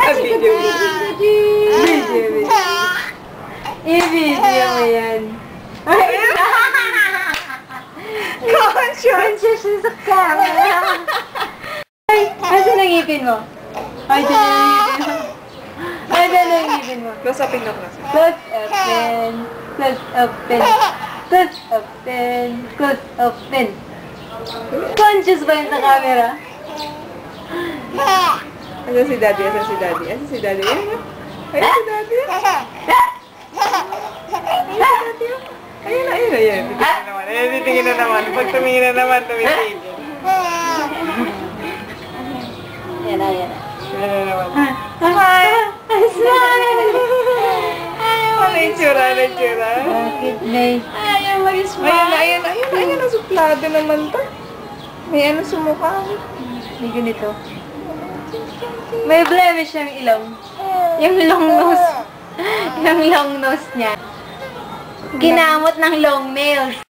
Video. I-video mo yan. Conscious sa camera. Ay, asan ang ngipin mo? Ay, dyan ang ngipin mo. Ay, dyan ang ngipin mo. Close upin na class. Close open. Close open. Close open. Close open. Conscious ba yun sa camera? Asan si Daddy? Asan si Daddy? Asan si Daddy? Ayan si Daddy. Ayan. Titingin na naman. Pag tumingin na naman, tumitigil. Yan na. Ayan na naman. Smile! Ano yung tsura? Bakit may... Ayaw mag-smile. Ayan ang suplado naman to. May ano sa mukha. May ganito. May blemish yung ilong. Yung long nose. Yung long nose niya. Ginamot ng long nails.